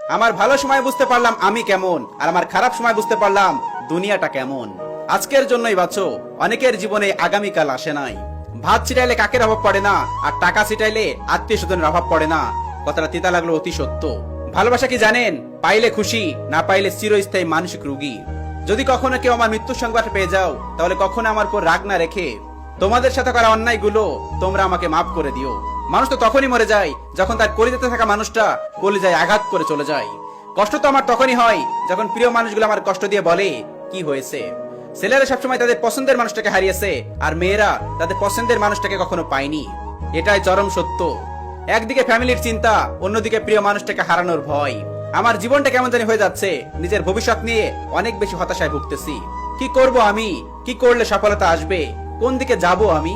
আমার ভালো সময় বুঝতে পারলাম আমি কেমন, আর আমার খারাপ সময় বুঝতে পারলাম দুনিয়াটা কেমন। আজকের জন্যই বাঁচো, অনেকের জীবনে আগামীকাল আসে নাই। ভাত ছিটাইলে কাকের অভাব পড়ে না, আর টাকা ছিটাইলে আত্মীয় স্বজনের অভাব পড়ে না। কথাটা তিতা লাগলো অতি সত্য। ভালোবাসা কি জানেন? পাইলে খুশি, না পাইলে চিরস্থায়ী মানসিক রোগী। যদি কখনো কেউ আমার মৃত্যুর সংবাদ পেয়ে যাও, তাহলে কখনো আমার উপর রাগ না রেখে তোমাদের সাথে করা অন্যায় গুলো তোমরা আমাকে মাফ করে দিও। মানুষ তো তখনই মরে যায় যখন তার কলিজাতে থাকা মানুষটা কলিজায় আঘাত করে চলে যায়। কষ্ট তো আমার তখনই হয় যখন প্রিয় মানুষগুলো আমার কষ্ট দিয়ে বলে কি হয়েছে। ছেলেরা সবসময় তাদের পছন্দের মানুষটাকে হারিয়েছে, আর মেয়েরা তাদের পছন্দের মানুষটাকে কখনো পায়নি। এটাই চরম সত্য। একদিকে ফ্যামিলির চিন্তা, অন্যদিকে প্রিয় মানুষটাকে হারানোর ভয়। আমার জীবনটা কেমন জানি হয়ে যাচ্ছে, নিজের ভবিষ্যৎ নিয়ে অনেক বেশি হতাশায় ভুগতেছি। কি করব আমি? কি করলে সফলতা আসবে? কোন দিকে যাব আমি?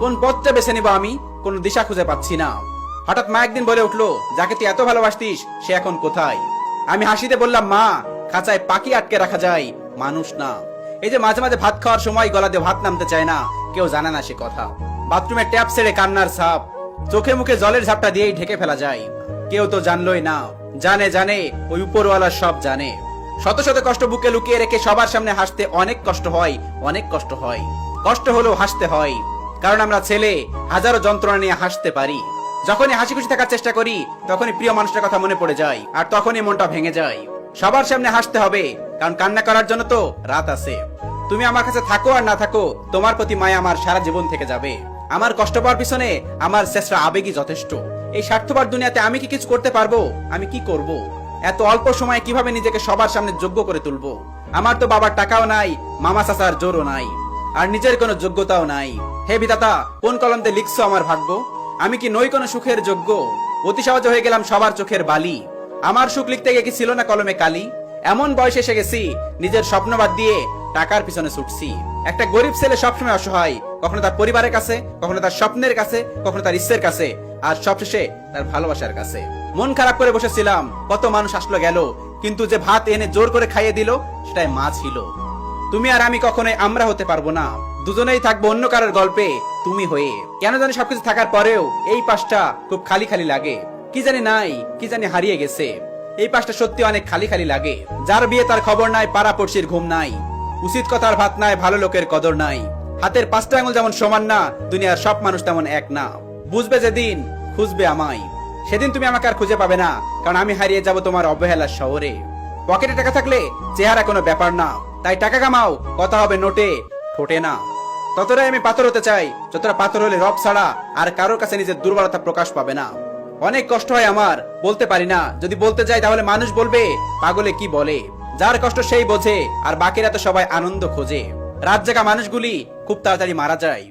কোন পথটা বেছে নেব আমি? কোন দিশা খুঁজে পাচ্ছি না। হঠাৎ মা একদিন বলে উঠলো, যাকে তুই এত ভালোবাসতিস সে এখন কোথায়? আমি হাসিতে বললাম, মা, খাঁচায় পাখি আটকে রাখা যায়, মানুষ না। এই যে মাঝে মাঝে ভাত খাওয়ার সময় গলা দিয়ে ভাত নামতে চায় না, কেউ জানে না সে কথা। বাথরুমে ট্যাপ ছেড়ে কান্নার ছাপ, চোখে মুখে জলের ঝাপটা দিয়েই ঢেকে ফেলা যায়। কেউ তো জানলই না। জানে জানে ওই উপরওয়ালা সব জানে। শত শত কষ্ট বুকে লুকিয়ে রেখে সবার সামনে হাসতে অনেক কষ্ট হয়, অনেক কষ্ট হয়। কষ্ট হলেও হাসতে হয়, কারণ আমরা ছেলে হাজারো যন্ত্রণা নিয়ে হাসতে পারি। যখনই হাসি খুশি থাকার চেষ্টা করি, তখনই প্রিয় মানুষটার কথা মনে পড়ে যায়, আর তখনই মনটা ভেঙে যায়। সবার সামনে হাসতে হবে, কারণ কান্না করার জন্য তো রাত আছে। তুমি আমার কাছে থাকো আর না থাকো, তোমার প্রতি মায়া আমার সারা জীবন থেকে যাবে। আমার কষ্ট পাওয়ার পিছনে আমার চেষ্টা আবেগই যথেষ্ট। এই স্বার্থপর দুনিয়াতে আমি কি কিছু করতে পারবো? আমি কি করব? এত অল্প সময়ে কিভাবে নিজেকে সবার সামনে যোগ্য করে তুলবো? আমার তো বাবার টাকাও নাই, মামা চাচার জোরও নাই, আর নিজের কোনো যোগ্যতাও নাই। হে বিধাতা, কোন কলমতে লিখছো আমার ভাগ্য? আমি কি নই কোনো সুখের যোগ্য? অতি সহজে হয়ে গেলাম সবার চোখের বালি। আমার সুখ লিখতে গিয়ে কি ছিল না কলমে কালি? এমন বয়সে এসে গেছি, নিজের স্বপ্ন বাদ দিয়ে টাকার পিছনে ছুটছি। একটা গরিব ছেলে সবসময় অসহায়, কখনো তার পরিবারের কাছে, কখনো তার স্বপ্নের কাছে, কখনো তার ইচ্ছের কাছে, আর সবশেষে তার ভালোবাসার কাছে। মন খারাপ করে বসেছিলাম, কত মানুষ আসলো গেল, কিন্তু যে ভাত এনে জোর করে খাইয়ে দিল সেটাই মা ছিল। তুমি আর আমি কখনোই আমরা হতে পারবো না। দুজনেই থাকবো অন্য কারোর গল্পে তুমি হয়ে। কেন জানি সবকিছু থাকার পরেও এই পাশটা খুব খালি খালি লাগে। কি জানি নাই, কি জানি হারিয়ে গেছে। এই পাশটা সত্যি অনেক খালি খালি লাগে। যার বিয়ে তার খবর নাই, পাড়া পড়শির ঘুম নাই, উচিত কথার ভাত নাই, ভালো লোকের কদর নাই। হাতের পাঁচটা আঙুল যেমন সমান না, দুনিয়ার সব মানুষ তেমন এক না। বুঝবে যেদিন, খুঁজবে আমায়, সেদিন তুমি আমাকে আর খুঁজে পাবে না, কারণ আমি হারিয়ে যাব তোমার অবহেলার শহরে। পকেটে টাকা থাকলে চেহারা কোনো ব্যাপার না, তাই টাকা কামাও, কথা হবে নোটে, ঠোঁটে না। ততটাই আমি পাথর হতে চাই, যতটা পাথর হলে রব ছাড়া আর কারোর কাছে নিজের দুর্বলতা প্রকাশ পাবে না। অনেক কষ্ট হয় আমার, বলতে পারি না। যদি বলতে যাই তাহলে মানুষ বলবে পাগলে কি বলে। যার কষ্ট সেই বোঝে, আর বাকিরা তো সবাই আনন্দ খোঁজে। রাত জাগা মানুষগুলি খুব তাড়াতাড়ি মারা যায়।